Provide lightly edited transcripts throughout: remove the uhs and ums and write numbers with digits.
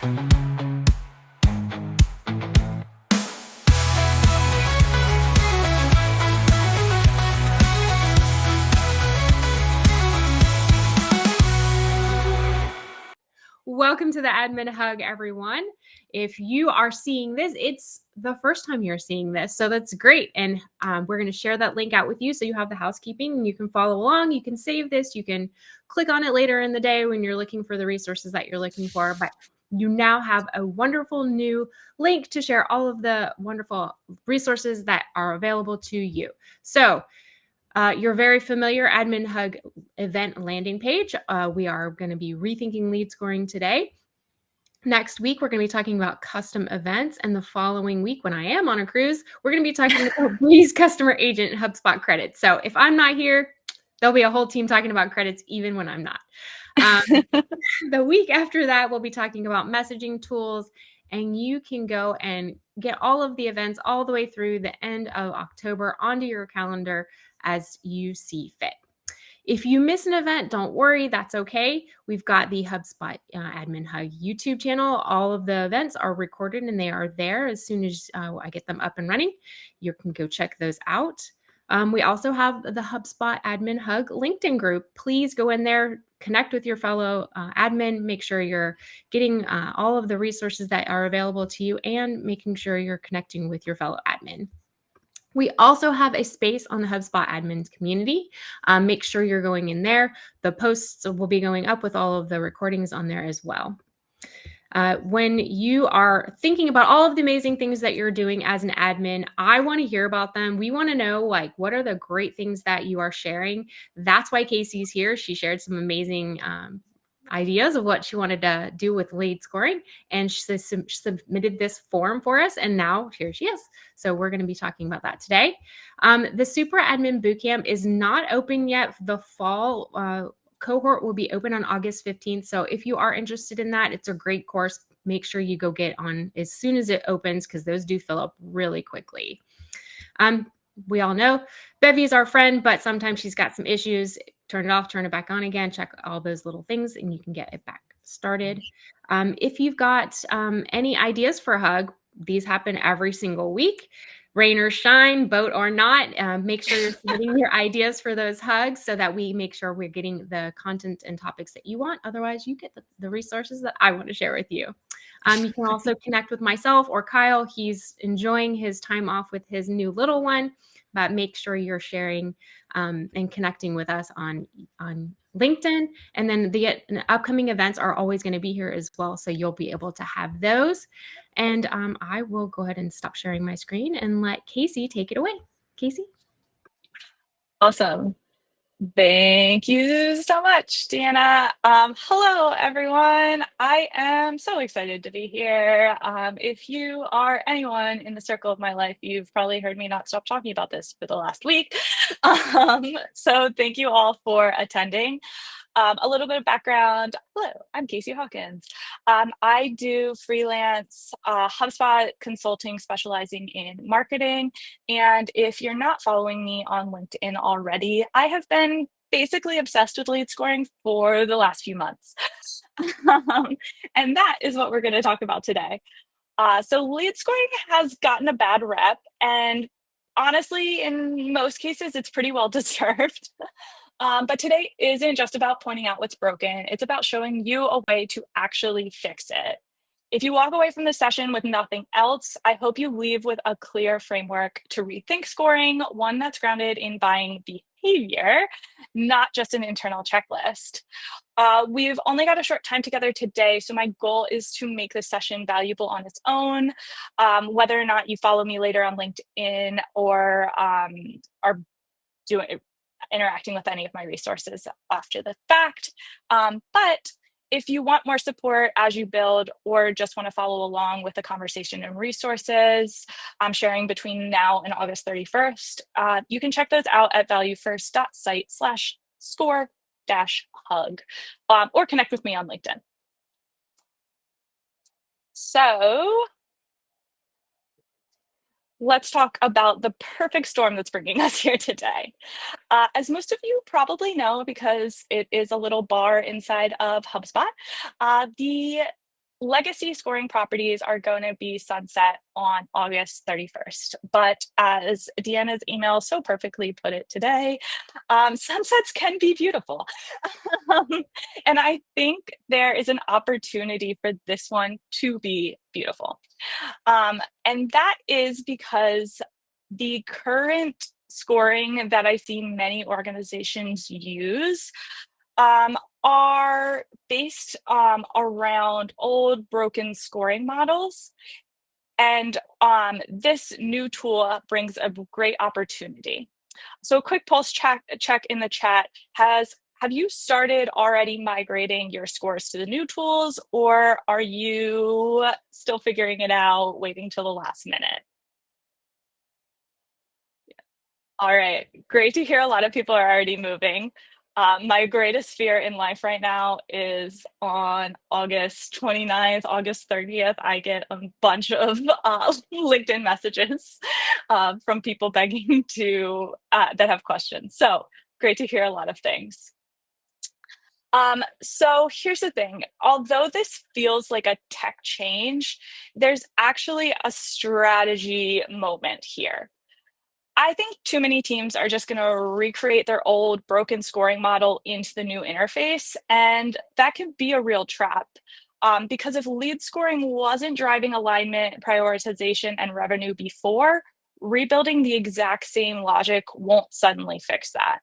Welcome to the Admin HUG, everyone. If you are seeing this, it's the first time you're seeing this, so that's great. And we're going to share that link out with you so you have the housekeeping and you can follow along. You can save this. You can click on it later in the day when you're looking for the resources that you're looking for. But you now have a wonderful new link to share all of the wonderful resources that are available to you. So your very familiar Admin HUG event landing page. We are going to be rethinking lead scoring today. Next week, we're going to be talking about custom events. And the following week, when I am on a cruise, we're going to be talking about Breeze Customer Agent and HubSpot credits. So if I'm not here, there'll be a whole team talking about credits even when I'm not. The week after that, we'll be talking about messaging tools. And you can go and get all of the events all the way through the end of October onto your calendar as you see fit. If you miss an event, don't worry, that's okay. We've got the HubSpot Admin HUG YouTube channel. All of the events are recorded and they are there as soon as I get them up and running. You can go check those out. We also have the HubSpot Admin HUG LinkedIn group. Please go in there, connect with your fellow admin, make sure you're getting all of the resources that are available to you and making sure you're connecting with your fellow admin. We also have a space on the HubSpot admins community. Make sure you're going in there. The posts will be going up with all of the recordings on there as well. When you are thinking about all of the amazing things that you're doing as an admin, I want to hear about them. We want to know, like, what are the great things that you are sharing? That's why Casey's here. She shared some amazing ideas of what she wanted to do with lead scoring, and she submitted this form for us, and now here she is. So we're going to be talking about that today. The Super Admin Bootcamp is not open yet. The fall cohort will be open on August 15th. So if you are interested in that, it's a great course. Make sure you go get on as soon as it opens because those do fill up really quickly. We all know Bevy is our friend, but sometimes she's got some issues. Turn it off, turn it back on again, check all those little things, and you can get it back started. If you've got any ideas for a hug, these happen every single week. Rain or shine, boat or not, make sure you're submitting your ideas for those hugs so that we make sure we're getting the content and topics that you want. Otherwise, you get the resources that I want to share with you. You can also connect with myself or Kyle. He's enjoying his time off with his new little one, but make sure you're sharing and connecting with us on LinkedIn. And then the upcoming events are always going to be here as well. So you'll be able to have those. And I will go ahead and stop sharing my screen and let Casey take it away. Casey? Awesome. Thank you so much, Deanna. Hello, everyone. I am so excited to be here. If you are anyone in the circle of my life, you've probably heard me not stop talking about this for the last week. So thank you all for attending. A little bit of background. Hello, I'm Casey Hawkins. I do freelance HubSpot consulting specializing in marketing. And if you're not following me on LinkedIn already, I have been basically obsessed with lead scoring for the last few months. And that is what we're going to talk about today. So lead scoring has gotten a bad rep, and honestly, in most cases, it's pretty well deserved. But today isn't just about pointing out what's broken. It's about showing you a way to actually fix it. If you walk away from the session with nothing else, I hope you leave with a clear framework to rethink scoring, one that's grounded in buying behavior, not just an internal checklist. We've only got a short time together today, so my goal is to make this session valuable on its own. Whether or not you follow me later on LinkedIn or are interacting with any of my resources after the fact. But if you want more support as you build or just want to follow along with the conversation and resources I'm sharing between now and August 31st, you can check those out at valuefirst.site/score-hug or connect with me on LinkedIn. So let's talk about the perfect storm that's bringing us here today. As most of you probably know, because it is a little bar inside of HubSpot, the legacy scoring properties are going to be sunset on August 31st. But as Deanna's email so perfectly put it today, sunsets can be beautiful. Um, and I think there is an opportunity for this one to be beautiful. And that is because the current scoring that I see many organizations use are based around old broken scoring models. And this new tool brings a great opportunity. So a quick pulse check in the chat. Have you started already migrating your scores to the new tools, or are you still figuring it out, waiting till the last minute? All right, great to hear a lot of people are already moving. My greatest fear in life right now is on August 29th, August 30th, I get a bunch of LinkedIn messages from people begging to that have questions. So great to hear a lot of things. So here's the thing. Although this feels like a tech change, there's actually a strategy moment here. I think too many teams are just going to recreate their old broken scoring model into the new interface, and that can be a real trap. Because if lead scoring wasn't driving alignment, prioritization, and revenue before, rebuilding the exact same logic won't suddenly fix that.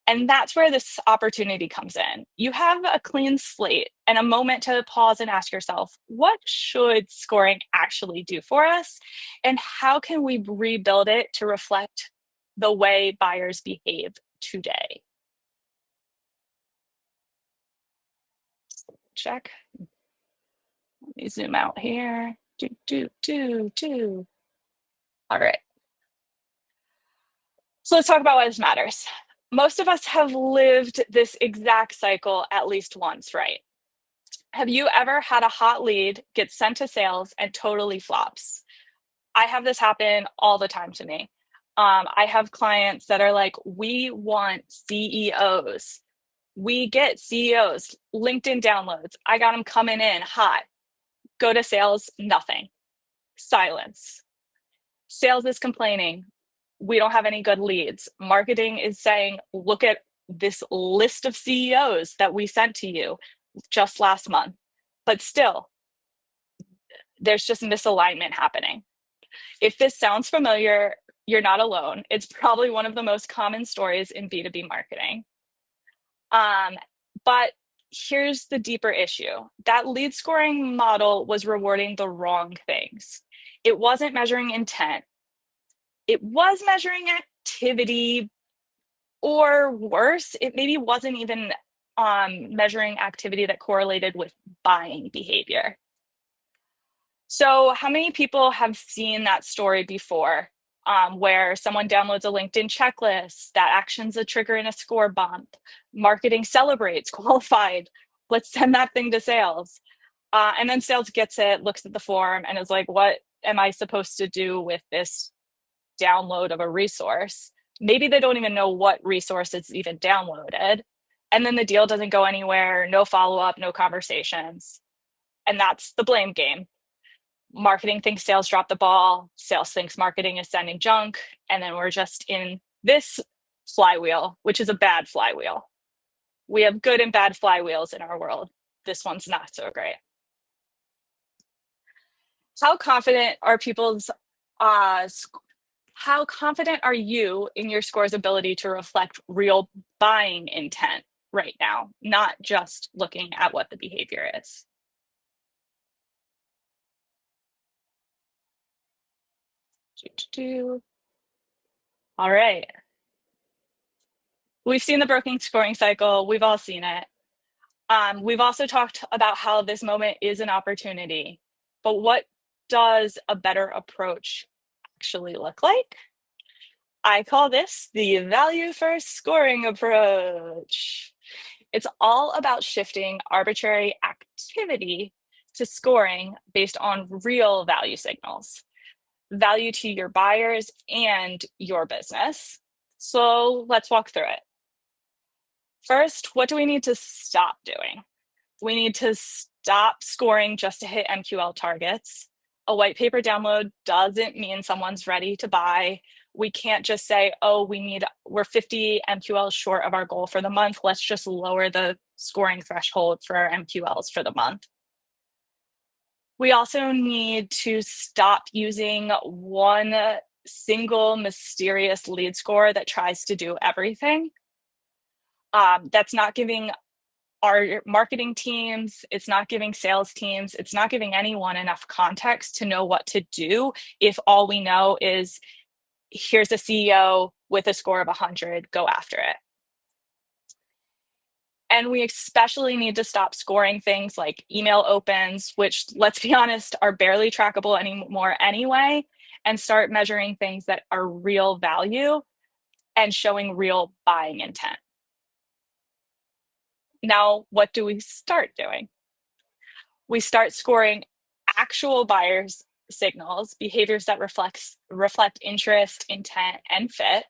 And that's where this opportunity comes in. You have a clean slate and a moment to pause and ask yourself, what should scoring actually do for us? And how can we rebuild it to reflect the way buyers behave today? Check. Let me zoom out here. All right. So let's talk about why this matters. Most of us have lived this exact cycle at least once, right? Have you ever had a hot lead get sent to sales and totally flops? I have this happen all the time to me. I have clients that are like, we want CEOs. We get CEOs, LinkedIn downloads. I got them coming in hot. Go to sales, nothing. Silence. Sales is complaining. We don't have any good leads. Marketing is saying, look at this list of CEOs that we sent to you just last month. But still, there's just misalignment happening. If this sounds familiar, you're not alone. It's probably one of the most common stories in B2B marketing. But here's the deeper issue. That lead scoring model was rewarding the wrong things. It wasn't measuring intent. It was measuring activity, or worse, it maybe wasn't even measuring activity that correlated with buying behavior. So how many people have seen that story before, where someone downloads a LinkedIn checklist that actions a trigger in a score bump, marketing celebrates, qualified, let's send that thing to sales. And then sales gets it, looks at the form, and is like, what am I supposed to do with this download of a resource? Maybe they don't even know what resource it's even downloaded. And then the deal doesn't go anywhere, no follow-up, no conversations. And that's the blame game. Marketing thinks sales dropped the ball, sales thinks marketing is sending junk, and then we're just in this flywheel, which is a bad flywheel. We have good and bad flywheels in our world. This one's not so great. How confident are how confident are you in your score's ability to reflect real buying intent right now, not just looking at what the behavior is? All right. We've seen the broken scoring cycle. We've all seen it. We've also talked about how this moment is an opportunity, but what does a better approach actually look like? I call this the value first scoring approach. It's all about shifting arbitrary activity to scoring based on real value signals, value to your buyers and your business. So let's walk through it. First, what do we need to stop doing? We need to stop scoring just to hit MQL targets. A white paper download doesn't mean someone's ready to buy. We can't just say, oh, we're 50 MQLs short of our goal for the month. Let's just lower the scoring threshold for our MQLs for the month. We also need to stop using one single mysterious lead score that tries to do everything. That's not giving our marketing teams, it's not giving sales teams, it's not giving anyone enough context to know what to do if all we know is here's a CEO with a score of 100, go after it. And we especially need to stop scoring things like email opens, which, let's be honest, are barely trackable anymore anyway, and start measuring things that are real value and showing real buying intent. Now, what do we start doing? We start scoring actual buyers' signals, behaviors that reflect interest, intent, and fit.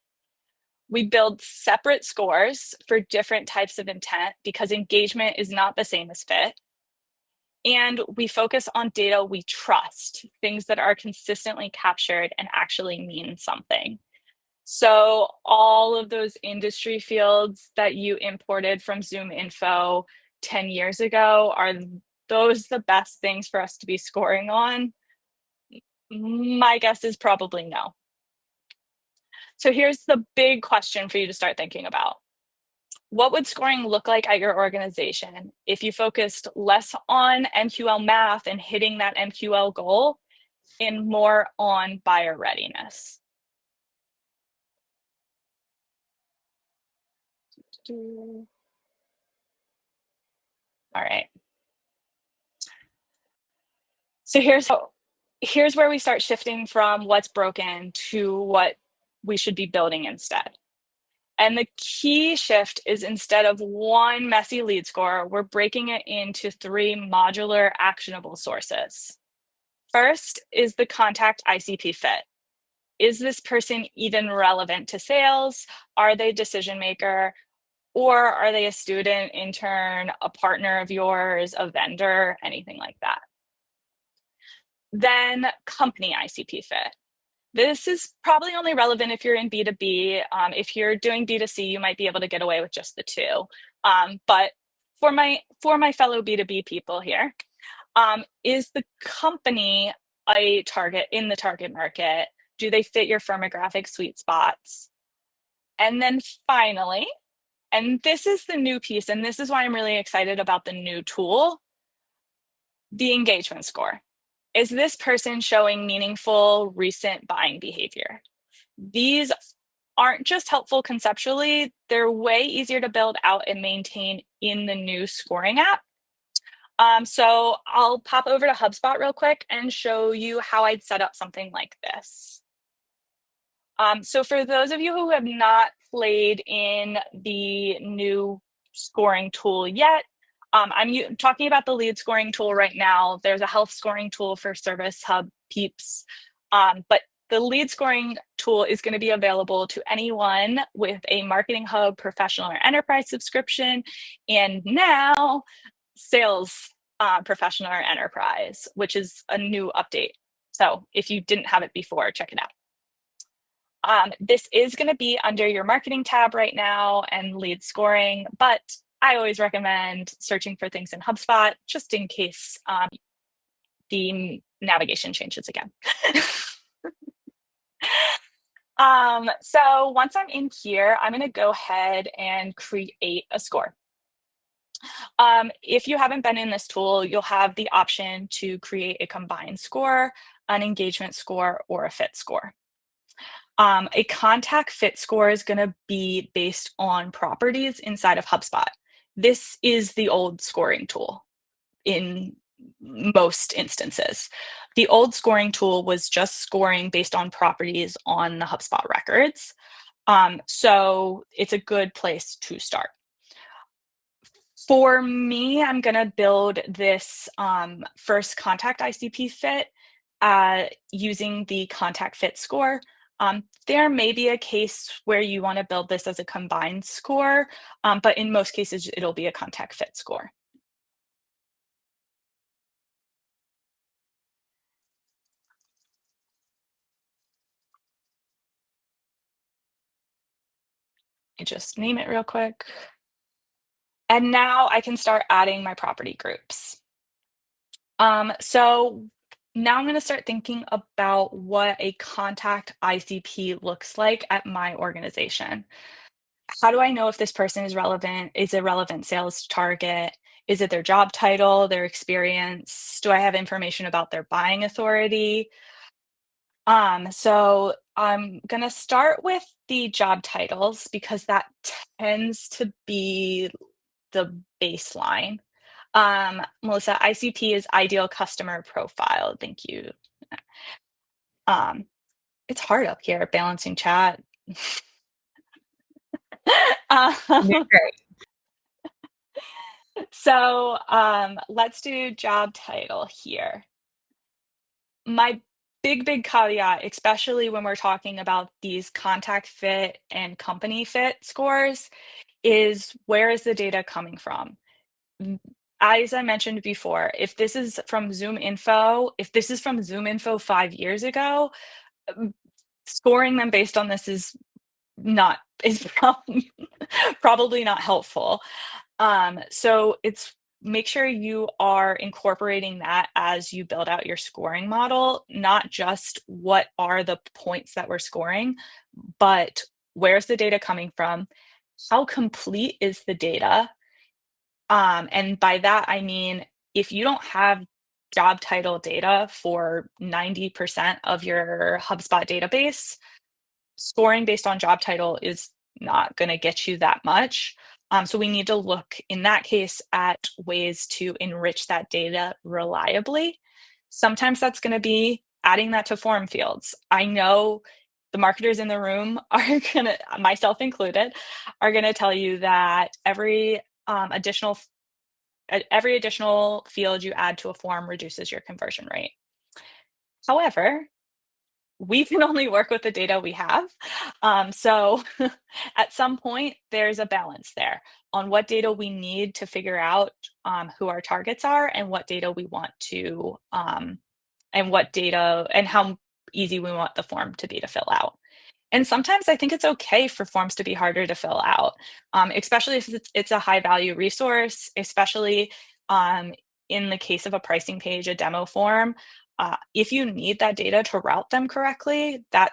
We build separate scores for different types of intent because engagement is not the same as fit. And we focus on data we trust, things that are consistently captured and actually mean something. So all of those industry fields that you imported from Zoom Info 10 years ago, are those the best things for us to be scoring on? My guess is probably no. So here's the big question for you to start thinking about. What would scoring look like at your organization if you focused less on MQL math and hitting that MQL goal and more on buyer readiness? All right. So here's where we start shifting from what's broken to what we should be building instead. And the key shift is, instead of one messy lead score, we're breaking it into 3 modular actionable sources. First is the contact ICP fit. Is this person even relevant to sales? Are they a decision maker? Or are they a student, intern, a partner of yours, a vendor, anything like that? Then company ICP fit. This is probably only relevant if you're in B2B. If you're doing B2C, you might be able to get away with just the 2. But for my fellow B2B people here, is the company a target in the target market? Do they fit your firmographic sweet spots? And then finally, and this is the new piece, and this is why I'm really excited about the new tool, the engagement score. Is this person showing meaningful recent buying behavior? These aren't just helpful conceptually, they're way easier to build out and maintain in the new scoring app. So I'll pop over to HubSpot real quick and show you how I'd set up something like this. So for those of you who have not played in the new scoring tool yet, I'm talking about the lead scoring tool right now. There's a health scoring tool for Service Hub peeps, but the lead scoring tool is going to be available to anyone with a Marketing Hub Professional or Enterprise subscription, and now Sales Professional or Enterprise, which is a new update. So if you didn't have it before, check it out. This is going to be under your marketing tab right now and lead scoring, but I always recommend searching for things in HubSpot just in case the navigation changes again. So once I'm in here, I'm going to go ahead and create a score. If you haven't been in this tool, you'll have the option to create a combined score, an engagement score, or a fit score. A contact fit score is going to be based on properties inside of HubSpot. This is the old scoring tool in most instances. The old scoring tool was just scoring based on properties on the HubSpot records. So it's a good place to start. For me, I'm going to build this first contact ICP fit using the contact fit score. There may be a case where you want to build this as a combined score, but in most cases, it'll be a contact fit score. me just name it real quick. And now I can start adding my property groups. So now I'm going to start thinking about what a contact ICP looks like at my organization. How do I know if this person is relevant? Is a relevant sales target? Is it their job title, their experience? Do I have information about their buying authority? So I'm gonna start with the job titles because that tends to be the baseline. Melissa, ICP is ideal customer profile. Thank you. Um, it's hard up here balancing chat. You're um, great. so let's do job title here. My big caveat, especially when we're talking about these contact fit and company fit scores, is where is the data coming from? As I mentioned before, if this is from ZoomInfo 5 years ago, scoring them based on this is probably not helpful. So it's make sure you are incorporating that as you build out your scoring model, not just what are the points that we're scoring, but where's the data coming from? How complete is the data? And by that, I mean, if you don't have job title data for 90% of your HubSpot database, scoring based on job title is not going to get you that much. So we need to look in that case at ways to enrich that data reliably. Sometimes that's going to be adding that to form fields. I know the marketers in the room are going to, myself included, are going to tell you that every additional field you add to a form reduces your conversion rate. However, we can only work with the data we have. So at some point, there's a balance there on what data we need to figure out who our targets are and what data we want to, and how easy we want the form to be to fill out. And sometimes I think it's okay for forms to be harder to fill out, especially if it's a high value resource, especially in the case of a pricing page, a demo form. If you need that data to route them correctly, that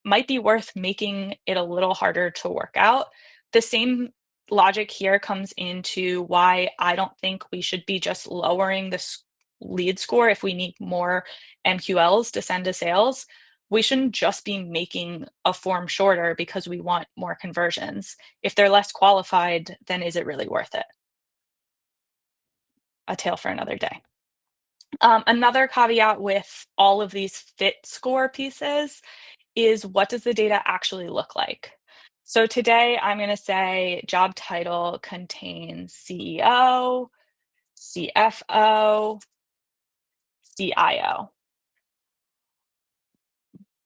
might be worth making it a little harder to work out. The same logic here comes into why I don't think we should be just lowering the lead score if we need more MQLs to send to sales. We shouldn't just be making a form shorter because we want more conversions. If they're less qualified, then is it really worth it? A tale for another day. Another caveat with all of these fit score pieces is what does the data actually look like? So today I'm going to say job title contains CEO, CFO, CIO.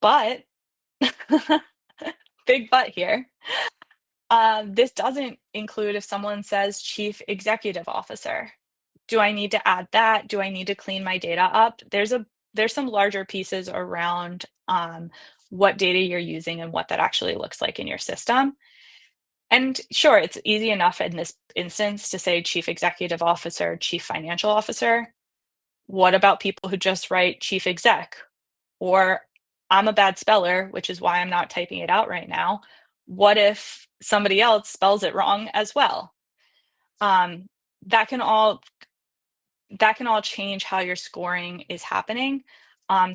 But, big but here, this doesn't include if someone says chief executive officer. Do I need to add that? Do I need to clean my data up? There's some larger pieces around what data you're using and what that actually looks like in your system. And sure, it's easy enough in this instance to say chief executive officer, chief financial officer. What about people who just write chief exec? Or I'm a bad speller, which is why I'm not typing it out right now. What if somebody else spells it wrong as well? That can all change how your scoring is happening.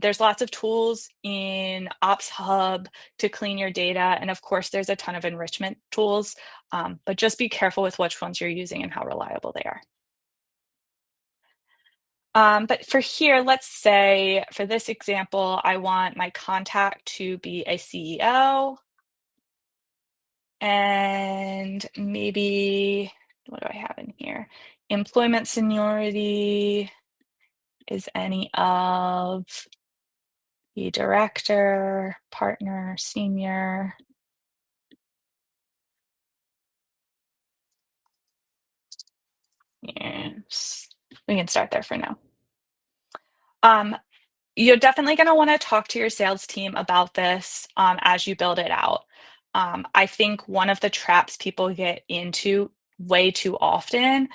There's lots of tools in Ops Hub to clean your data. And of course, there's a ton of enrichment tools, but just be careful with which ones you're using and how reliable they are. But for here, let's say for this example, I want my contact to be a CEO. And maybe, what do I have in here? Employment seniority is any of the director, partner, senior. Yes, we can start there for now. You're definitely going to want to talk to your sales team about this as you build it out. I think one of the traps people get into way too often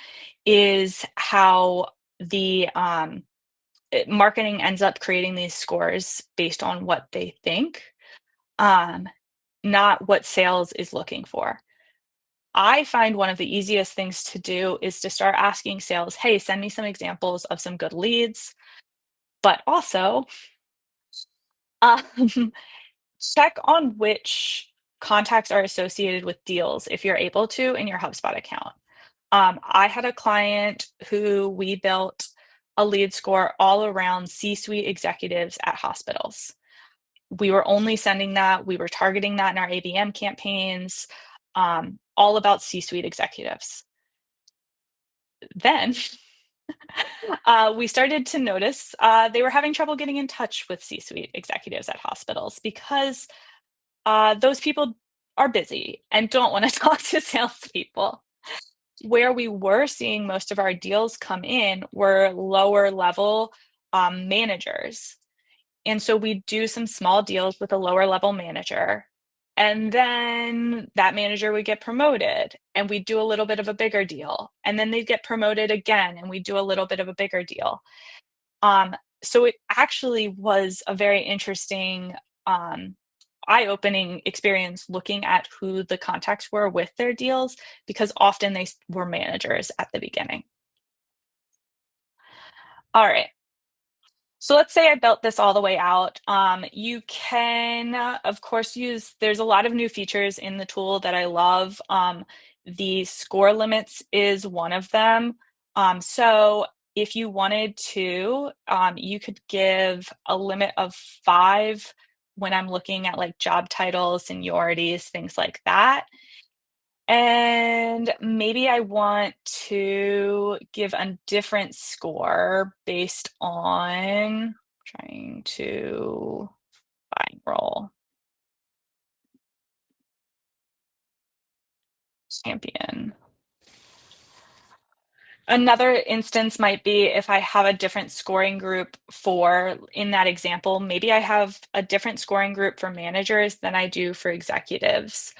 is how the marketing ends up creating these scores based on what they think, um, not what sales is looking for. I find one of the easiest things to do is to start asking sales, hey, send me some examples of some good leads, but also um, check on which contacts are associated with deals if you're able to in your HubSpot account. I had a client who we built a lead score all around C-suite executives at hospitals. We were only sending that, we were targeting that in our ABM campaigns, all about C-suite executives. Then we started to notice they were having trouble getting in touch with C-suite executives at hospitals because those people are busy and don't want to talk to salespeople. Where we were seeing most of our deals come in were lower level managers. And so we do some small deals with a lower level manager. And then that manager would get promoted and we'd do a little bit of a bigger deal. And then they'd get promoted again and we'd do a little bit of a bigger deal. So it actually was a very interesting, eye-opening experience looking at who the contacts were with their deals, because often they were managers at the beginning. All right. So let's say I built this all the way out. You can, of course, there's a lot of new features in the tool that I love. The score limits is one of them. So if you wanted to, you could give a limit of 5 when I'm looking at like job titles, seniorities, things like that. And maybe I want to give a different score based on trying to find role champion. Another instance might be if I have a different scoring group in that example, maybe I have a different scoring group for managers than I do for executives.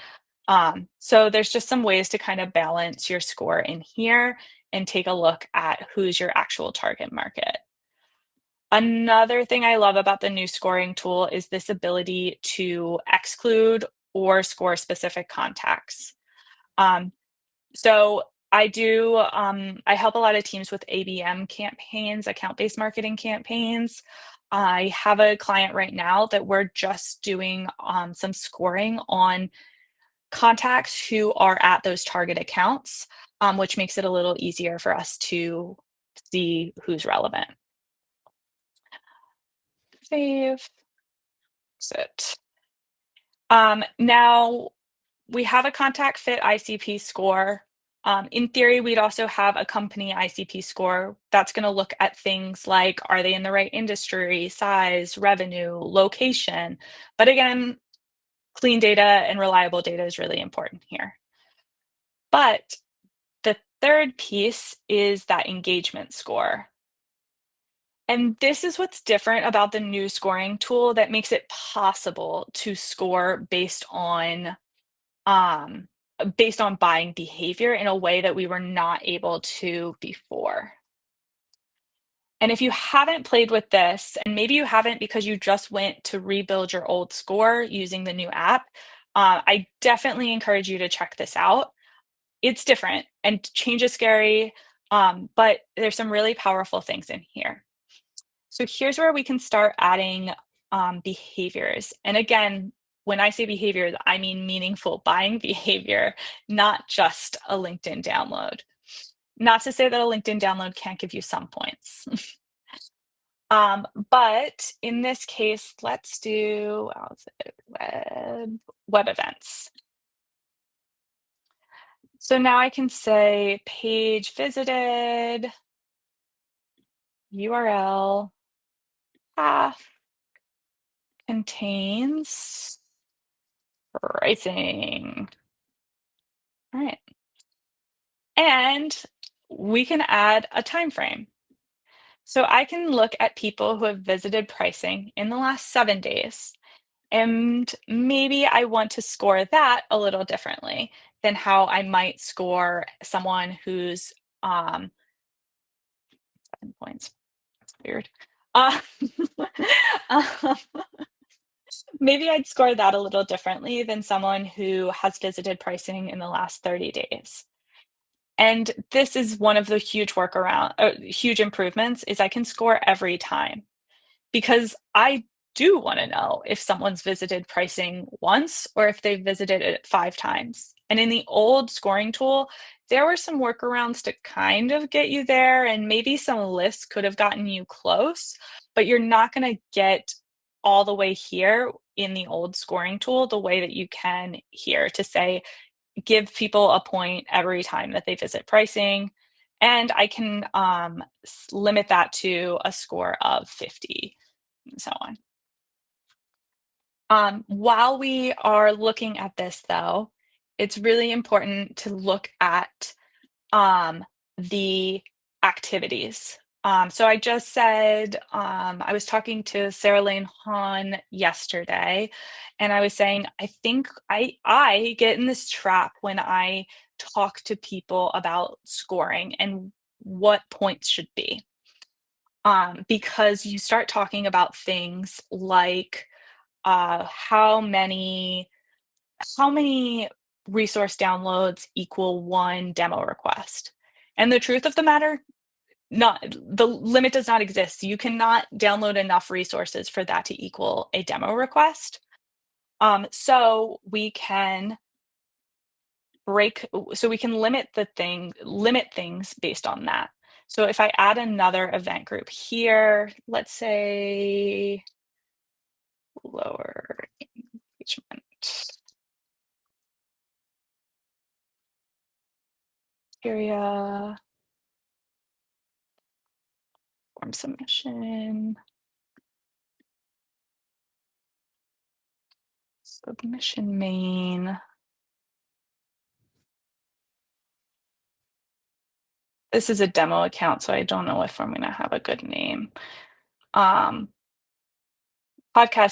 So there's just some ways to kind of balance your score in here and take a look at who's your actual target market. Another thing I love about the new scoring tool is this ability to exclude or score specific contacts. Um, so I help a lot of teams with ABM campaigns, account-based marketing campaigns. I have a client right now that we're just doing some scoring on contacts who are at those target accounts, which makes it a little easier for us to see who's relevant. Save, exit. Now we have a contact fit ICP score. In theory, we'd also have a company ICP score that's going to look at things like, are they in the right industry, size, revenue, location? But again, clean data and reliable data is really important here. But the third piece is that engagement score. And this is what's different about the new scoring tool that makes it possible to score based on buying behavior in a way that we were not able to before. And if you haven't played with this, and maybe you haven't because you just went to rebuild your old score using the new app, I definitely encourage you to check this out. It's different and change is scary, but there's some really powerful things in here. So here's where we can start adding behaviors. And again, when I say behaviors, I mean meaningful buying behavior, not just a LinkedIn download. Not to say that a LinkedIn download can't give you some points. But in this case, let's do web events. So now I can say page visited, URL, path, contains pricing. All right. And we can add a time frame. So I can look at people who have visited pricing in the last 7 days. And maybe I want to score that a little differently than how I might score someone who's 7 points. That's weird. Uh, um, maybe I'd score that a little differently than someone who has visited pricing in the last 30 days. And this is one of the huge improvements is I can score every time because I do want to know if someone's visited pricing once or if they've visited it 5 times. And in the old scoring tool, there were some workarounds to kind of get you there, and maybe some lists could have gotten you close, but you're not going to get all the way here in the old scoring tool the way that you can here to say, give people a point every time that they visit pricing. And I can limit that to a score of 50 and so on. While we are looking at this, though, it's really important to look at the activities. So I just said I was talking to Sarah Lane Hahn yesterday, and I was saying I think I get in this trap when I talk to people about scoring and what points should be. Because you start talking about things like how many resource downloads equal one demo request. And the truth of the matter, not the limit does not exist. You cannot download enough resources for that to equal a demo request. So we can limit things based on that. So if I add another event group here, let's say lower engagement area, form submission, submission main. This is a demo account, so I don't know if I'm gonna have a good name. Podcast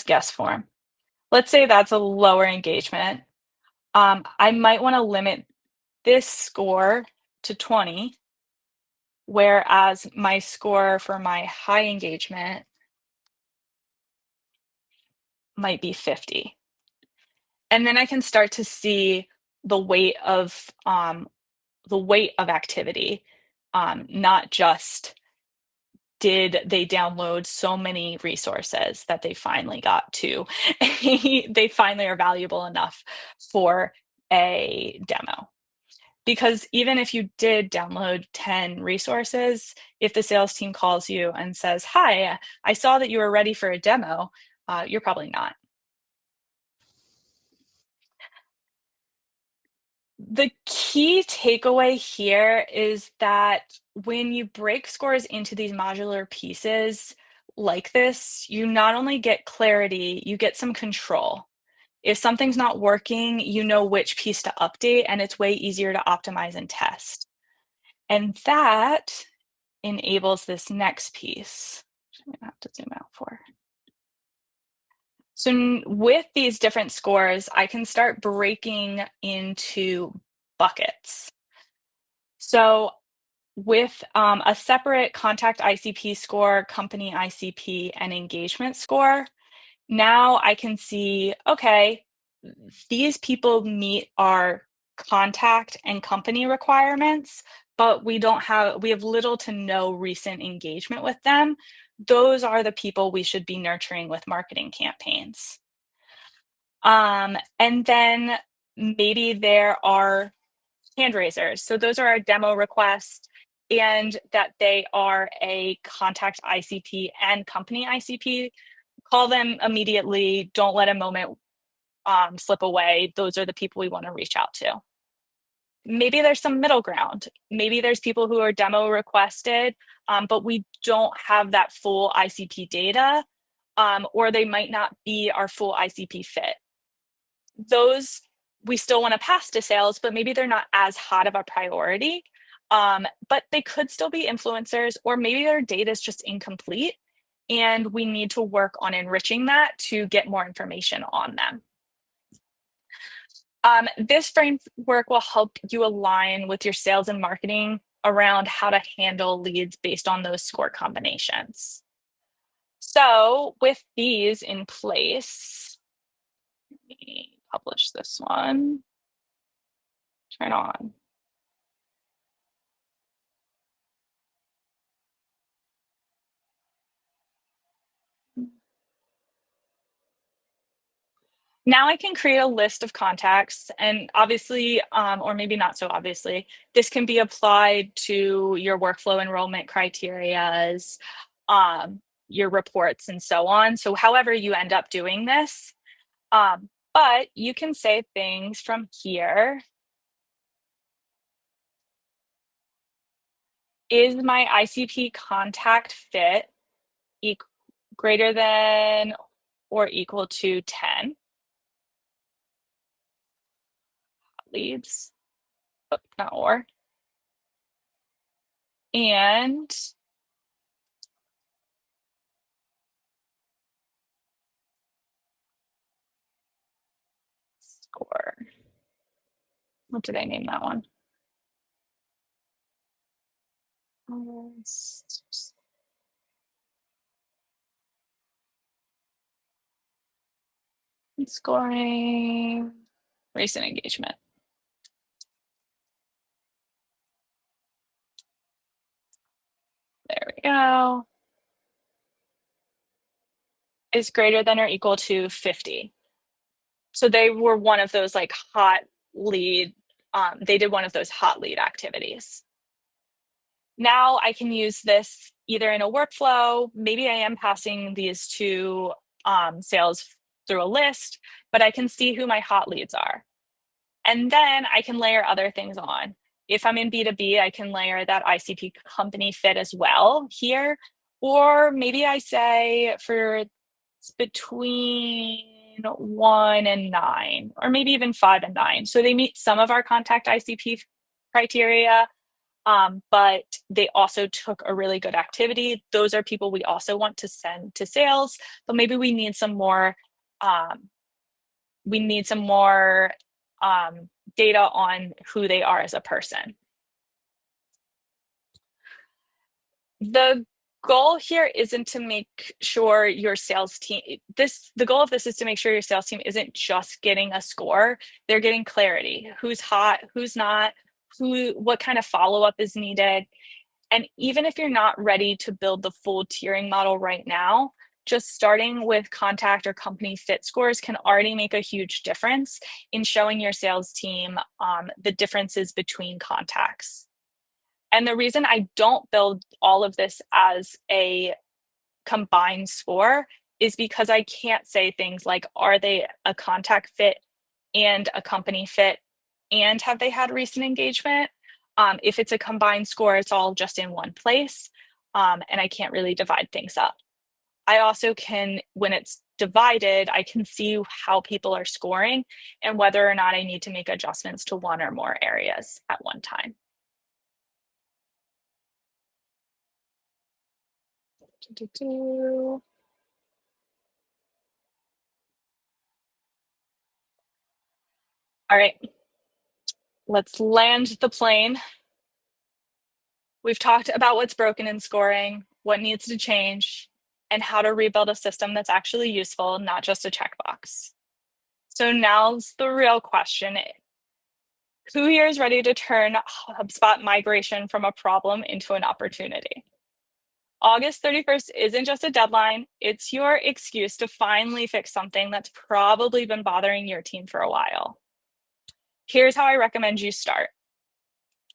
guest form. Let's say that's a lower engagement. I might wanna limit this score to 20, whereas my score for my high engagement might be 50. And then I can start to see the weight of activity, not just did they download so many resources that they finally got to they finally are valuable enough for a demo. Because even if you did download 10 resources, if the sales team calls you and says, "Hi, I saw that you were ready for a demo," you're probably not. The key takeaway here is that when you break scores into these modular pieces like this, you not only get clarity, you get some control. If something's not working, you know which piece to update, and it's way easier to optimize and test. And that enables this next piece, which I'm gonna have to zoom out for. So with these different scores, I can start breaking into buckets. So with a separate contact ICP score, company ICP, and engagement score, now I can see, okay, these people meet our contact and company requirements, but we have little to no recent engagement with them. Those are the people we should be nurturing with marketing campaigns. And then maybe there are hand raisers. So those are our demo requests, and that they are a contact ICP and company ICP. Call them immediately. Don't let a moment slip away. Those are the people we want to reach out to. Maybe there's some middle ground. Maybe there's people who are demo requested, but we don't have that full ICP data, or they might not be our full ICP fit. Those we still want to pass to sales, but maybe they're not as hot of a priority. But they could still be influencers, or maybe their data is just incomplete. and we need to work on enriching that to get more information on them. This framework will help you align with your sales and marketing around how to handle leads based on those score combinations. So with these in place, let me publish this one, turn on. Now I can create a list of contacts, and obviously, or maybe not so obviously, this can be applied to your workflow enrollment criterias, your reports, and so on. So however you end up doing this, but you can say things from here. Is my ICP contact fit greater than or equal to 10 leads? Oh, not or. And score. What did I name that one? Scoring, recent engagement. There we go. Is greater than or equal to 50. So they were one of those like hot lead, they did one of those hot lead activities. Now I can use this either in a workflow, maybe I am passing these to sales through a list, but I can see who my hot leads are. And then I can layer other things on. If I'm in B2B, I can layer that ICP company fit as well here. Or maybe I say for between 1 and 9, or maybe even 5 and 9. So they meet some of our contact ICP criteria, but they also took a really good activity. Those are people we also want to send to sales, but maybe we need some more data on who they are as a person. The goal here isn't to make sure your sales team, the goal of this is to make sure your sales team isn't just getting a score, they're getting clarity. Who's hot, who's not, what kind of follow-up is needed. And even if you're not ready to build the full tiering model right now, just starting with contact or company fit scores can already make a huge difference in showing your sales team the differences between contacts. And the reason I don't build all of this as a combined score is because I can't say things like, are they a contact fit and a company fit, and have they had recent engagement? If it's a combined score, it's all just in one place, and I can't really divide things up. I also can, when it's divided, I can see how people are scoring and whether or not I need to make adjustments to one or more areas at one time. All right, let's land the plane. We've talked about what's broken in scoring, what needs to change, and how to rebuild a system that's actually useful, not just a checkbox. So now's the real question. Who here is ready to turn HubSpot migration from a problem into an opportunity? August 31st isn't just a deadline, it's your excuse to finally fix something that's probably been bothering your team for a while. Here's how I recommend you start.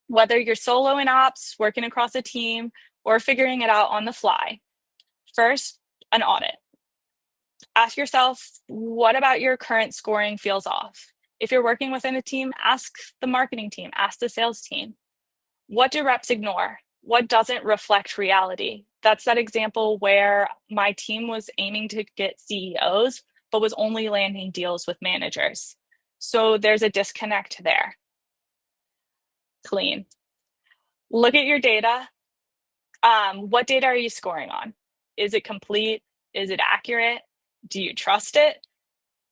Whether you're solo in ops, working across a team, or figuring it out on the fly, first, an audit. Ask yourself, what about your current scoring feels off? If you're working within a team, ask the marketing team, ask the sales team. What do reps ignore? What doesn't reflect reality? That's that example where my team was aiming to get CEOs, but was only landing deals with managers. So there's a disconnect there. Clean. Look at your data. What data are you scoring on? Is it complete? Is it accurate? Do you trust it?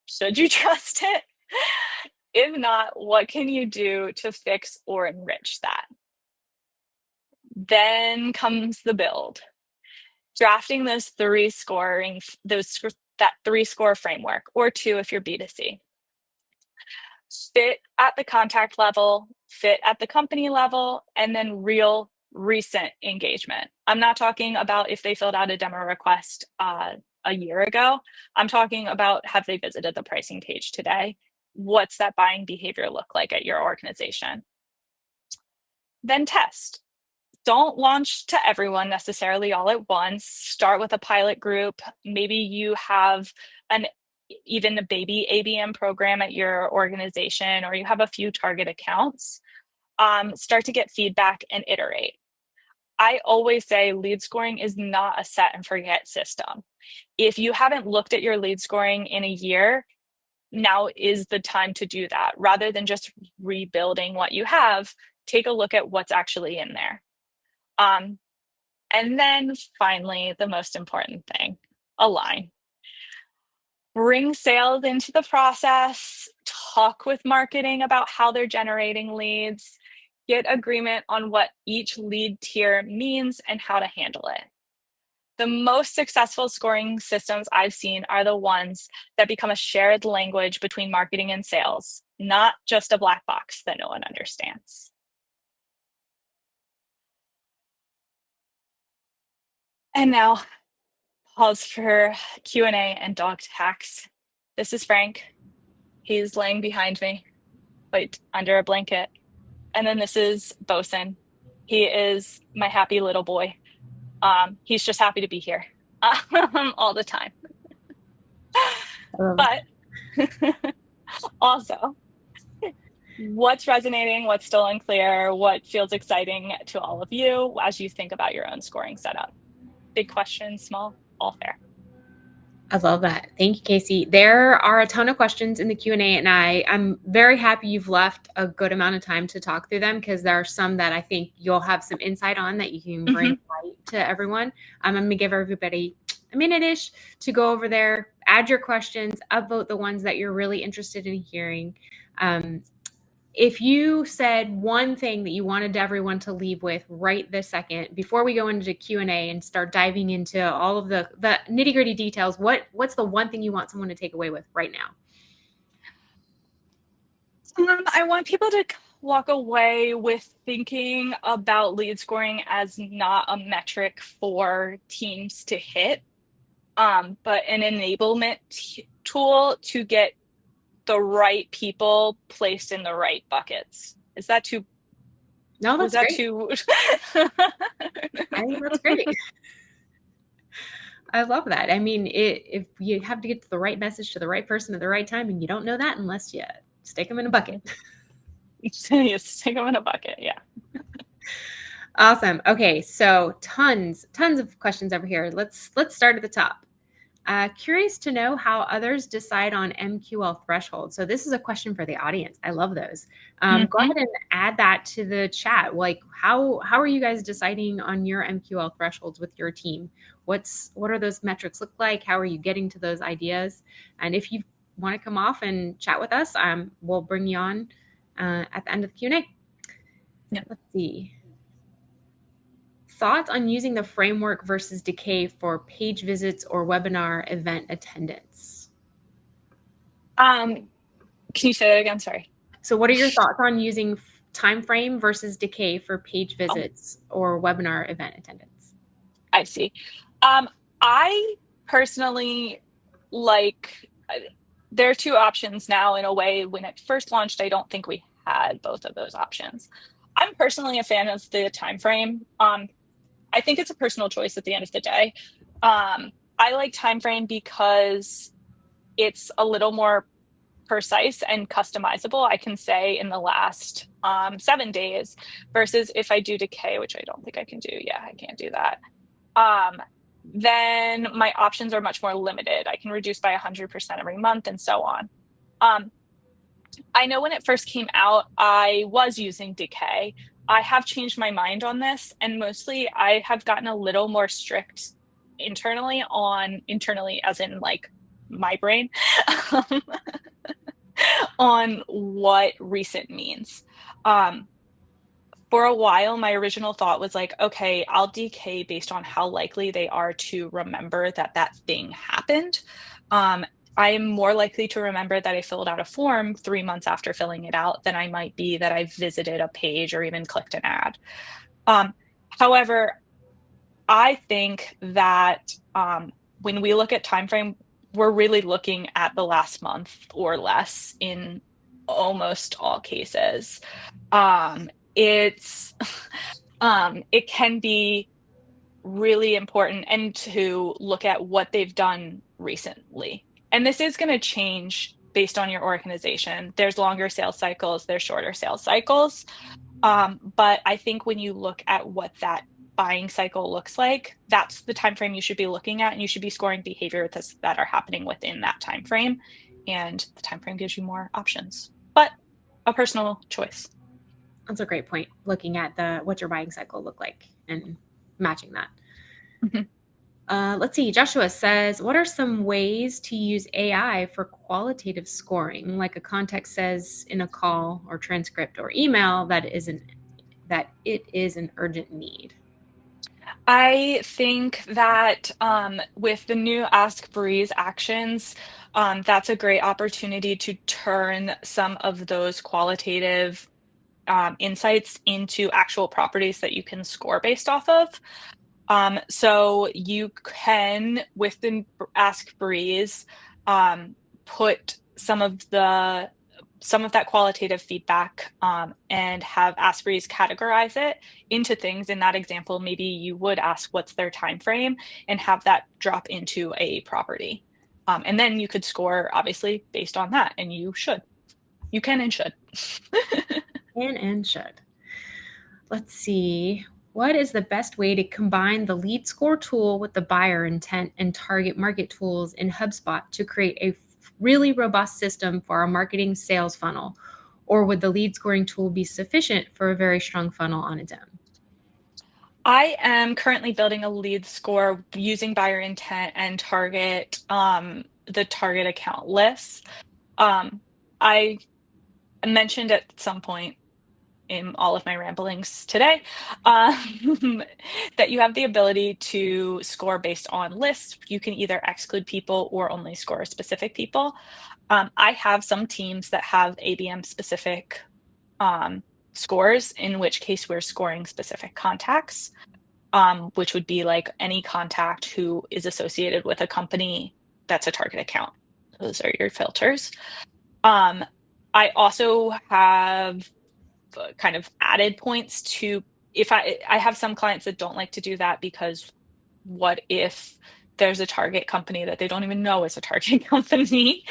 Should you trust it? If not, what can you do to fix or enrich that? Then comes the build. Drafting that 3-score framework, or 2 if you're B2C. Fit at the contact level, fit at the company level, and then real recent engagement. I'm not talking about if they filled out a demo request a year ago. I'm talking about, have they visited the pricing page today? What's that buying behavior look like at your organization? Then test. Don't launch to everyone necessarily all at once. Start with a pilot group. Maybe you have even a baby ABM program at your organization, or you have a few target accounts. Start to get feedback and iterate. I always say lead scoring is not a set and forget system. If you haven't looked at your lead scoring in a year, now is the time to do that. Rather than just rebuilding what you have, take a look at what's actually in there. And then finally, the most important thing, align. Bring sales into the process, talk with marketing about how they're generating leads, get agreement on what each lead tier means and how to handle it. The most successful scoring systems I've seen are the ones that become a shared language between marketing and sales, not just a black box that no one understands. And now, pause for Q&A and dog hacks. This is Frank. He's laying behind me, under a blanket. And then this is Bosun. He is my happy little boy. He's just happy to be here all the time. But also, what's resonating, what's still unclear, what feels exciting to all of you as you think about your own scoring setup? Big questions, small, all fair. I love that. Thank you, Casey. There are a ton of questions in the Q&A, and I'm very happy you've left a good amount of time to talk through them, because there are some that I think you'll have some insight on that you can bring light to everyone. I'm going to give everybody a minute-ish to go over there, add your questions, upvote the ones that you're really interested in hearing. If you said one thing that you wanted everyone to leave with right this second, before we go into Q&A and start diving into all of the nitty-gritty details, what's the one thing you want someone to take away with right now? I want people to walk away with thinking about lead scoring as not a metric for teams to hit, but an enablement tool to get the right people placed in the right buckets. Is that too? No, that's great. I think that's great. I love that. I mean, if you have to get to the right message to the right person at the right time, and you don't know that unless you stick them in a bucket. You stick them in a bucket, yeah. Awesome. Okay, so tons of questions over here. Let's start at the top. Curious to know how others decide on MQL thresholds. So this is a question for the audience. I love those. Go ahead and add that to the chat. Like, how are you guys deciding on your MQL thresholds with your team? What are those metrics look like? How are you getting to those ideas? And if you want to come off and chat with us, we'll bring you on at the end of the Q&A. Yeah. Let's see. Thoughts on using the framework versus Decay for page visits or webinar event attendance? Can you say that again? Sorry. So what are your thoughts on using time frame versus Decay for page visits or webinar event attendance? I see. I personally there are two options now. In a way, when it first launched, I don't think we had both of those options. I'm personally a fan of the time frame. I think it's a personal choice at the end of the day. I like time frame because it's a little more precise and customizable. I can say in the last 7 days versus if I do Decay, which I don't think I can do. Yeah, I can't do that. Then my options are much more limited. I can reduce by 100% every month and so on. I know when it first came out, I was using Decay. I have changed my mind on this, and mostly I have gotten a little more strict internally as in like my brain, um, on what recent means. Um, for a while, my original thought was like, okay, I'll decay based on how likely they are to remember that that thing happened. Um, I am more likely to remember that I filled out a form 3 months after filling it out than I might be that I visited a page or even clicked an ad. Um, However, I think that when we look at time frame, we're really looking at the last month or less in almost all cases. It's it can be really important and to look at what they've done recently. And this is going to change based on your organization. There's longer sales cycles, there's shorter sales cycles. But I think when you look at what that buying cycle looks like, that's the time frame you should be looking at, and you should be scoring behavior that are happening within that time frame. And the time frame gives you more options, but a personal choice. That's a great point. Looking at what your buying cycle look like and matching that. Mhm. Let's see. Joshua says, what are some ways to use AI for qualitative scoring? Like a contact says in a call or transcript or email that it is an urgent need. I think that with the new Ask Breeze actions, that's a great opportunity to turn some of those qualitative insights into actual properties that you can score based off of. So you can, with the Ask Breeze, put some of that qualitative feedback and have Ask Breeze categorize it into things. In that example, maybe you would ask what's their time frame and have that drop into a property. And then you could score, obviously, based on that. And you can and should. Can and should. Let's see. What is the best way to combine the lead score tool with the buyer intent and target market tools in HubSpot to create a really robust system for our marketing sales funnel? Or would the lead scoring tool be sufficient for a very strong funnel on its own? I am currently building a lead score using buyer intent and the target account lists. I mentioned at some point in all of my ramblings today, that you have the ability to score based on lists. You can either exclude people or only score specific people. I have some teams that have ABM specific scores, in which case we're scoring specific contacts, which would be like any contact who is associated with a company that's a target account. Those are your filters. I also have kind of added points to, if I have some clients that don't like to do that, because what if there's a target company that they don't even know is a target company?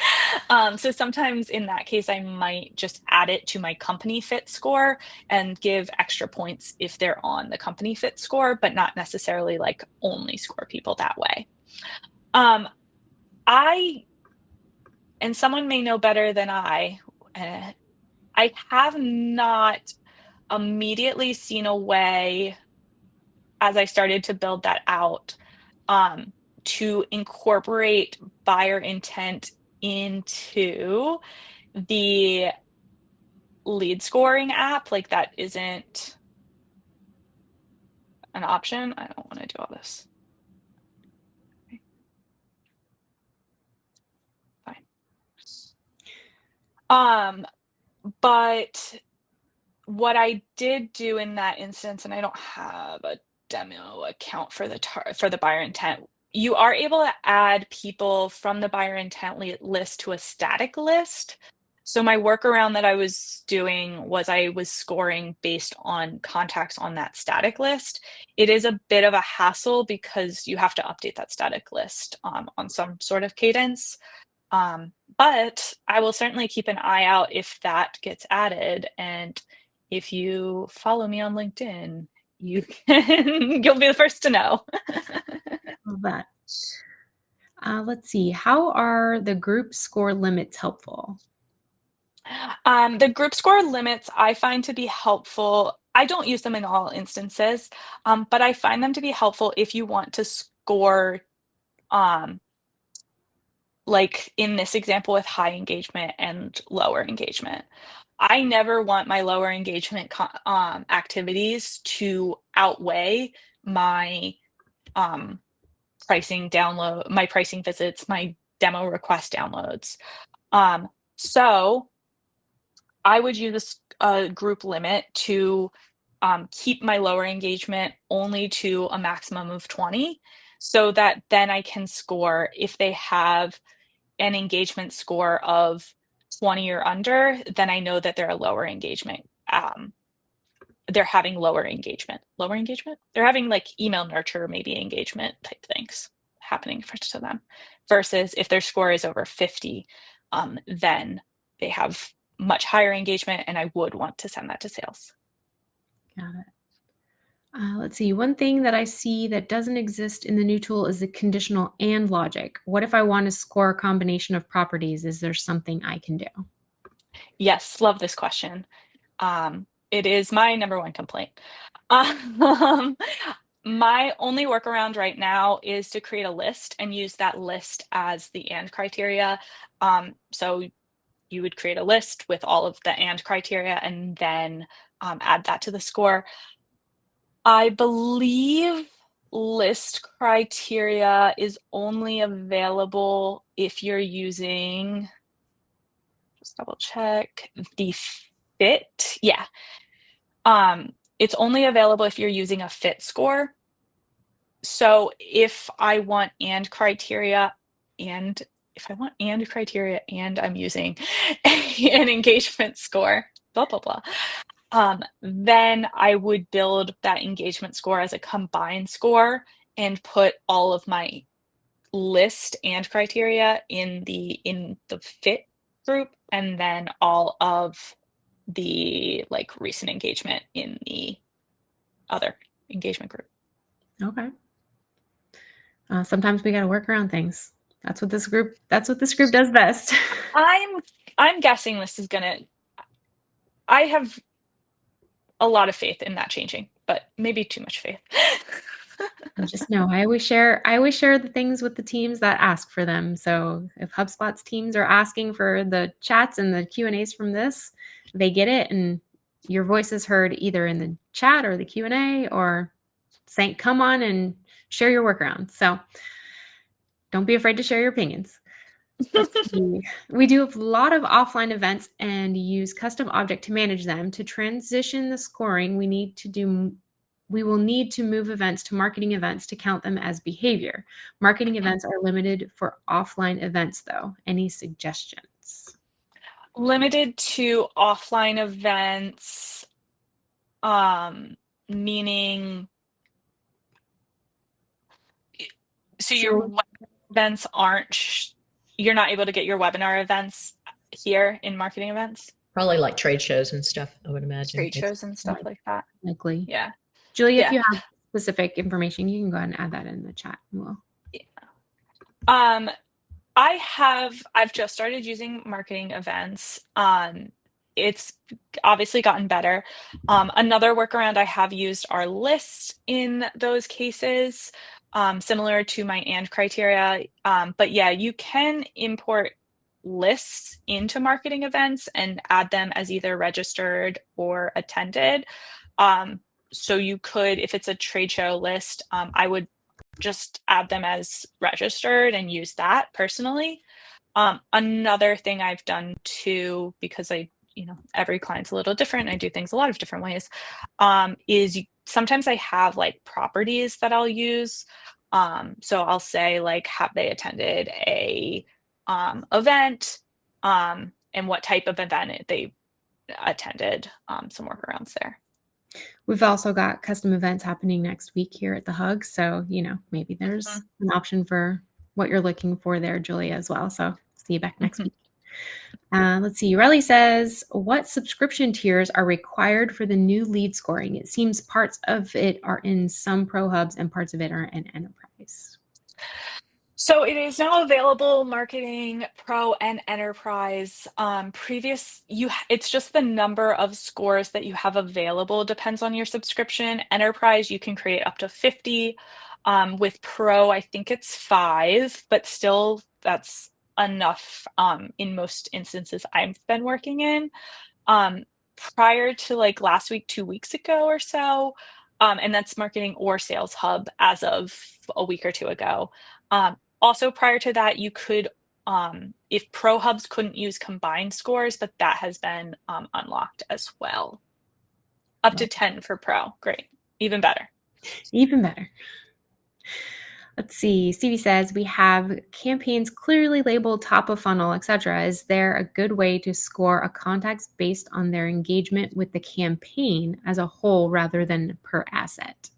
So sometimes in that case, I might just add it to my company fit score and give extra points if they're on the company fit score, but not necessarily like only score people that way. And someone may know better than I have not immediately seen a way, as I started to build that out, to incorporate buyer intent into the lead scoring app. Like that isn't an option. I don't want to do all this. Okay. Fine. But what I did do in that instance, and I don't have a demo account for the buyer intent, you are able to add people from the buyer intent list to a static list. So my workaround that I was doing was I was scoring based on contacts on that static list. It is a bit of a hassle because you have to update that static list on some sort of cadence. But I will certainly keep an eye out if that gets added. And if you follow me on LinkedIn, you'll be the first to know. Love that. Let's see. How are the group score limits helpful? The group score limits I find to be helpful. I don't use them in all instances, but I find them to be helpful if you want to score, like in this example with high engagement and lower engagement. I never want my lower engagement activities to outweigh my pricing visits, my demo request downloads. So I would use a group limit to keep my lower engagement only to a maximum of 20, so that then I can score if they have an engagement score of 20 or under, then I know that they're a lower engagement. They're having lower engagement. Lower engagement? They're having like email nurture, maybe engagement type things happening to them. Versus if their score is over 50, then they have much higher engagement, and I would want to send that to sales. Got it. Let's see. One thing that I see that doesn't exist in the new tool is the conditional and logic. What if I want to score a combination of properties? Is there something I can do? Yes, love this question. It is my number one complaint. My only workaround right now is to create a list and use that list as the and criteria. So you would create a list with all of the and criteria and then add that to the score. I believe list criteria is only available if you're using, just double check, the fit. Yeah. It's only available if you're using a fit score. So if I want and criteria and I'm using an engagement score, blah, blah, blah, then I would build that engagement score as a combined score and put all of my list and criteria in the fit group, and then all of the like recent engagement in the other engagement group. Okay. Sometimes we got to work around things. That's what this group does best. I'm guessing this is I have a lot of faith in that changing, but maybe too much faith. Just know I always share the things with the teams that ask for them. So if HubSpot's teams are asking for the chats and the Q&As from this, they get it, and your voice is heard either in the chat or the Q&A, or saying, come on and share your workaround. So don't be afraid to share your opinions. We do a lot of offline events and use custom object to manage them. To transition the scoring, we will need to move events to marketing events to count them as behavior. Marketing events are limited for offline events, though. Any suggestions? Limited to offline events, meaning, so your events you're not able to get your webinar events here in marketing events? Probably like trade shows and stuff, I would imagine. Trade shows and stuff like that. Likely. Yeah. Julia, if you have specific information, you can go ahead and add that in the chat. Yeah. I've just started using marketing events. It's obviously gotten better. Another workaround I have used are lists in those cases, similar to my and criteria. But yeah, you can import lists into marketing events and add them as either registered or attended. So you could, if it's a trade show list, I would just add them as registered and use that personally. Another thing I've done too, because every client's a little different, I do things a lot of different ways, is sometimes I have like properties that I'll use. So I'll say like, have they attended a event, and what type of event they attended, some workarounds there. We've also got custom events happening next week here at the HUG. So, maybe there's an option for what you're looking for there, Julia, as well. So see you back next week. Let's see. Relly says, what subscription tiers are required for the new lead scoring? It seems parts of it are in some pro hubs and parts of it are in enterprise. So it is now available, Marketing Pro and Enterprise. It's just the number of scores that you have available depends on your subscription. Enterprise, you can create up to 50. With Pro, I think it's 5, but still that's enough in most instances I've been working in. Prior to like last week, 2 weeks ago or so, and that's Marketing or Sales Hub as of a week or two ago. Also, prior to that, you could, if Pro Hubs couldn't use combined scores, but that has been unlocked as well. Up to 10 for Pro. Great. Even better. Even better. Let's see. Stevie says we have campaigns clearly labeled top of funnel, etc. Is there a good way to score a contacts based on their engagement with the campaign as a whole rather than per asset?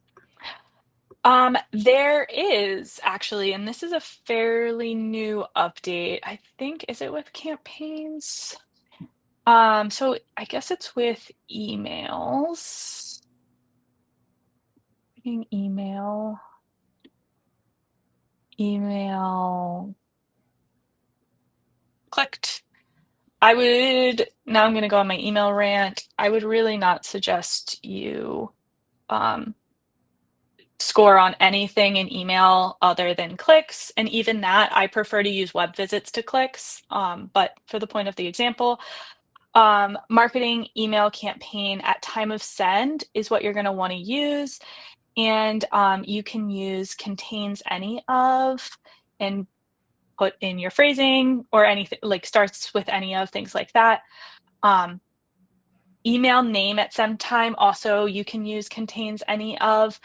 There is actually, and this is a fairly new update. I think, is it with campaigns? So I guess it's with emails. Email clicked. Now I'm going to go on my email rant. I would really not suggest you score on anything in email other than clicks. And even that, I prefer to use web visits to clicks. But for the point of the example, marketing email campaign at time of send is what you're going to want to use. And you can use contains any of and put in your phrasing or anything like starts with any of, things like that. Email name at send time, also you can use contains any of.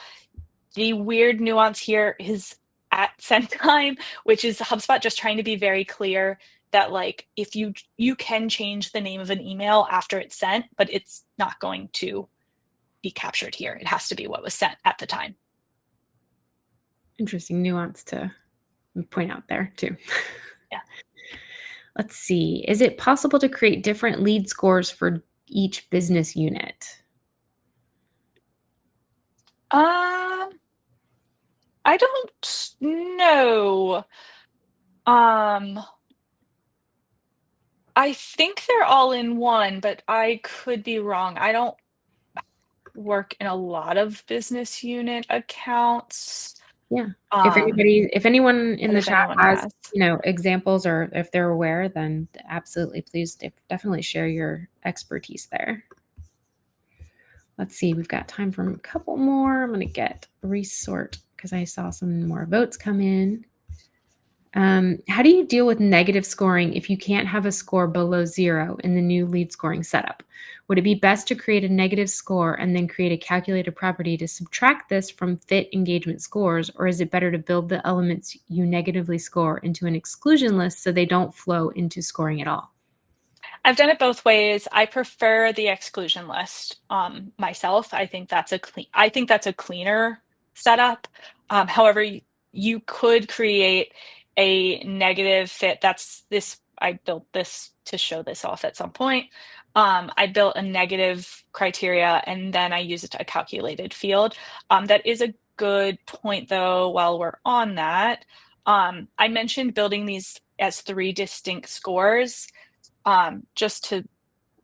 The weird nuance here is at send time, which is HubSpot just trying to be very clear that like if you can change the name of an email after it's sent, but it's not going to be captured here. It has to be what was sent at the time. Interesting nuance to point out there too. Yeah. Let's see. Is it possible to create different lead scores for each business unit? I don't know. I think they're all in one, but I could be wrong. I don't work in a lot of business unit accounts. Yeah. If anyone in the if chat anyone has, has. examples or if they're aware, then absolutely, please definitely share your expertise there. Let's see, we've got time for a couple more. I'm going to get resort because I saw some more votes come in. How do you deal with negative scoring if you can't have a score below 0 in the new lead scoring setup? Would it be best to create a negative score and then create a calculated property to subtract this from fit engagement scores, or is it better to build the elements you negatively score into an exclusion list so they don't flow into scoring at all? I've done it both ways. I prefer the exclusion list myself. I think that's a cleaner setup. However, you could create a negative fit. I built this to show this off at some point. I built a negative criteria and then I use it to a calculated field. That is a good point though, while we're on that. I mentioned building these as 3 distinct scores. Just to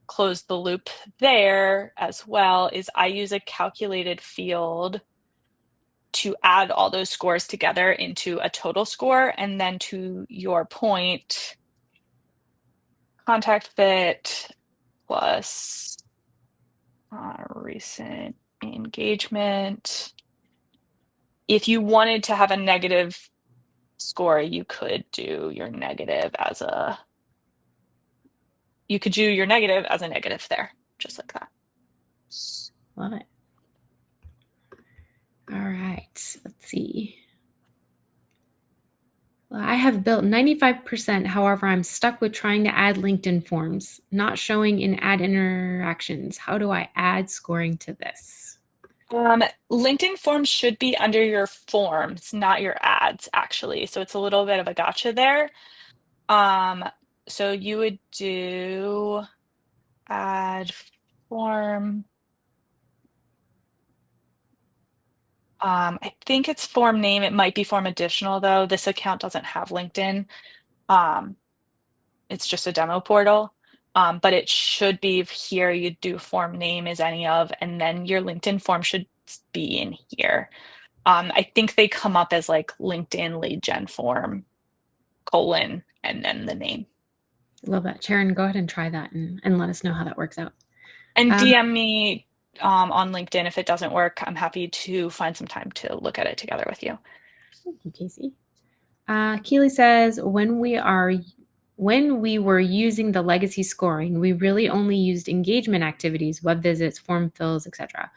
close the loop there as well, is I use a calculated field to add all those scores together into a total score. And then to your point, contact fit plus recent engagement. If you wanted to have a negative score, you could do your negative as a negative there, just like that. Love it. All right, let's see. Well, I have built 95%. However, I'm stuck with trying to add LinkedIn forms, not showing in ad interactions. How do I add scoring to this? LinkedIn forms should be under your forms, not your ads, actually. So it's a little bit of a gotcha there. So you would do add form. I think it's form name. It might be form additional though. This account doesn't have LinkedIn. It's just a demo portal. But it should be here. You do form name is any of, and then your LinkedIn form should be in here. I think they come up as like LinkedIn lead gen form, colon, and then the name. Love that. Sharon, go ahead and try that and let us know how that works out. And DM me on LinkedIn if it doesn't work. I'm happy to find some time to look at it together with you. Thank you, Casey. Keely says, when we were using the legacy scoring, we really only used engagement activities, web visits, form fills, etc.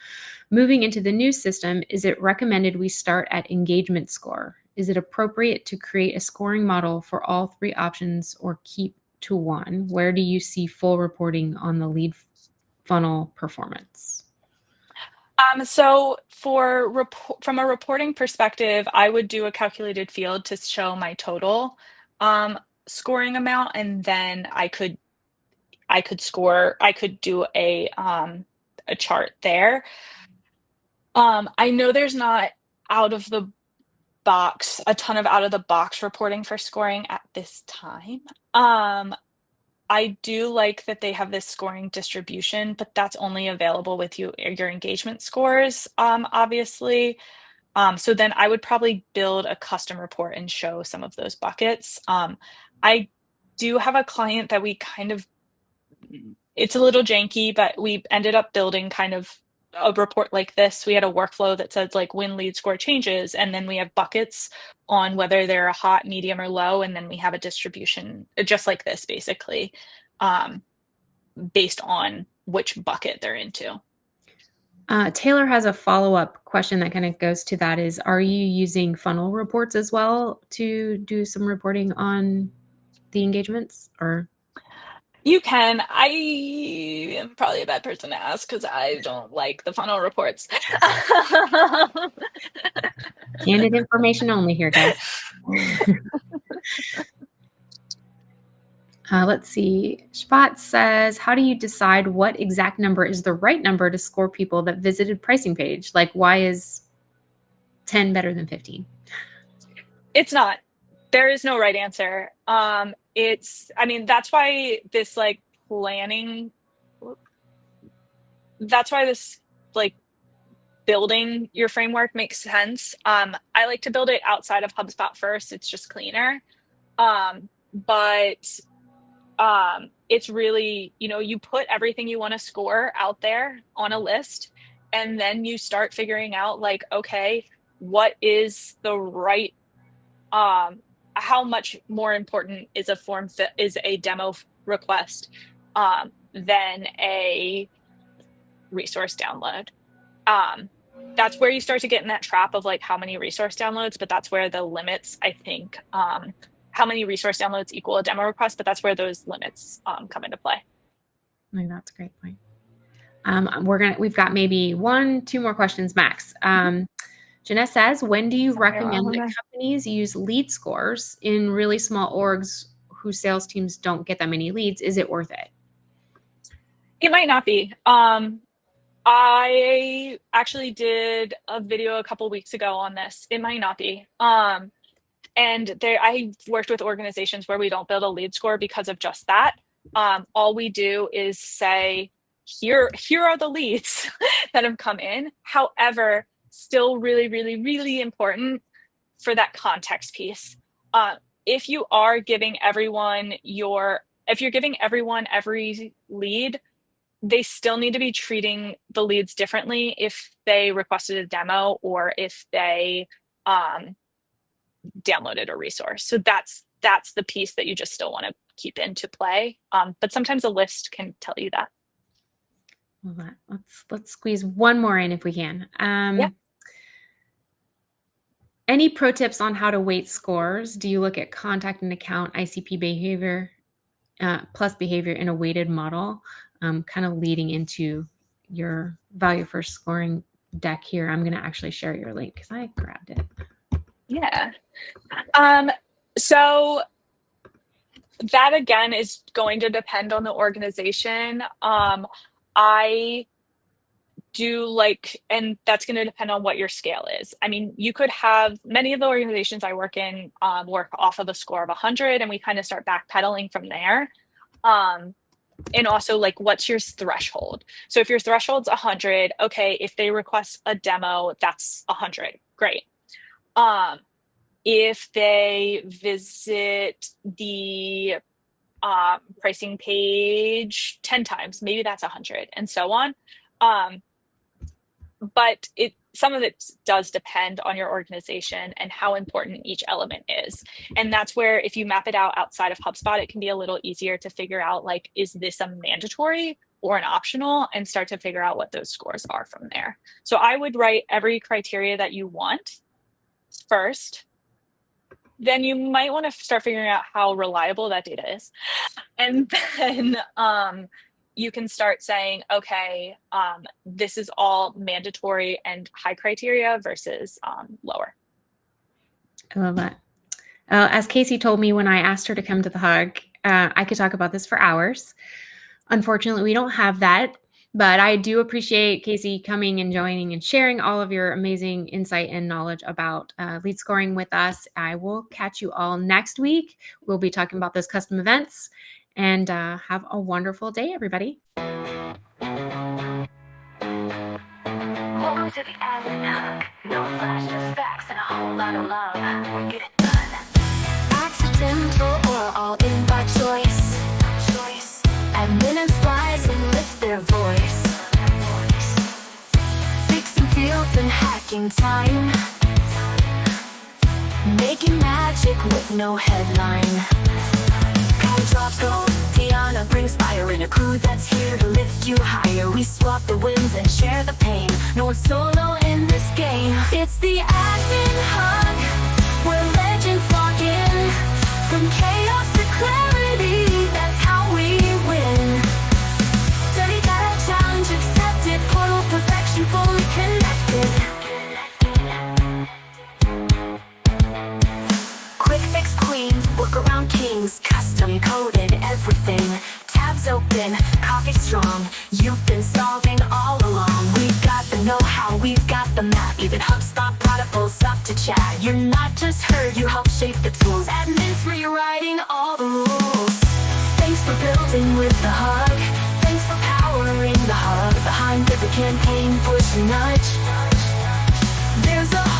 Moving into the new system, is it recommended we start at engagement score? Is it appropriate to create a scoring model for all three options or keep to one? Where do you see full reporting on the lead funnel performance? So from a reporting perspective, I would do a calculated field to show my total scoring amount, and then I could do a chart there. I know there's not a ton of out of the box reporting for scoring at this time. I do like that they have this scoring distribution, but that's only available with your engagement scores, obviously. So then I would probably build a custom report and show some of those buckets. I do have a client that it's a little janky, but we ended up building kind of a report like this. We had a workflow that says like when lead score changes, and then we have buckets on whether they're a hot, medium, or low, and then we have a distribution just like this, basically, based on which bucket they're into. Taylor has a follow-up question that kind of goes to that is, are you using funnel reports as well to do some reporting on the engagements, or? You can. I am probably a bad person to ask because I don't like the funnel reports. Candid information only here, guys. Let's see. Spot says, how do you decide what exact number is the right number to score people that visited pricing page? Like, why is 10 better than 15? It's not. There is no right answer. That's why this building your framework makes sense. I like to build it outside of HubSpot first. It's just cleaner. But it's really, you put everything you want to score out there on a list, and then you start figuring out like, okay, what is the right, how much more important is a demo request than a resource download. That's where you start to get in that trap of like how many resource downloads, but that's where the limits, I think, how many resource downloads equal a demo request, but that's where those limits come into play. I think that's a great point. We've got maybe 1-2 more questions max. Jeanette says, when do you recommend that companies use lead scores in really small orgs whose sales teams don't get that many leads? Is it worth it? It might not be. I actually did a video a couple weeks ago on this. It might not be. I worked with organizations where we don't build a lead score because of just that. All we do is say, here are the leads that have come in. However, still really, really, really important for that context piece. If you're giving everyone every lead, they still need to be treating the leads differently if they requested a demo or if they downloaded a resource. So that's the piece that you just still want to keep into play. But sometimes a list can tell you that. Well, let's squeeze one more in if we can. Yeah. Any pro tips on how to weight scores? Do you look at contact and account, ICP behavior, plus behavior in a weighted model? Kind of leading into your value first scoring deck here. I'm going to actually share your link because I grabbed it. Yeah. So that again is going to depend on the organization. I do and that's going to depend on what your scale is. I mean, you could have many of the organizations I work in work off of a score of 100, and we kind of start backpedaling from there. And also what's your threshold? So if your threshold's 100, okay, if they request a demo, that's 100. great. If they visit the pricing page 10 times, maybe that's 100, and so on. But some of it does depend on your organization and how important each element is. And that's where, if you map it out outside of HubSpot, it can be a little easier to figure out, like, is this a mandatory or an optional, and start to figure out what those scores are from there. So I would write every criteria that you want first. Then you might want to start figuring out how reliable that data is. And then you can start saying, okay, this is all mandatory and high criteria versus lower. I love that. As Casey told me when I asked her to come to the Hug, I could talk about this for hours. Unfortunately, we don't have that, but I do appreciate Casey coming and joining and sharing all of your amazing insight and knowledge about lead scoring with us. I will catch you all next week. We'll be talking about those custom events, and have a wonderful day, everybody. Welcome to the Admin HUG. No flash, just facts and a whole lot of love. We get it done. Accidental or all in by choice. Admin and flies and lift their voice. Fixing fields and hacking time. Making magic with no headline. Drops gold, Tiana brings fire in a crew that's here to lift you higher. We swap the wins and share the pain. No one's solo in this game. It's the Admin HUG, where legends log in. From chaos to clarity, that's how we win. Dirty data challenge accepted. Portal perfection fully connected. Quick fix queens, workaround kings. Custom coded everything. Tabs open, coffee strong. You've been solving all along. We've got the know-how, we've got the map. Even HubSpot protocols up to chat. You're not just heard, you help shape the tools. Admins rewriting all the rules. Thanks for building with the Hug. Thanks for powering the Hug. Behind every campaign, push and nudge. There's a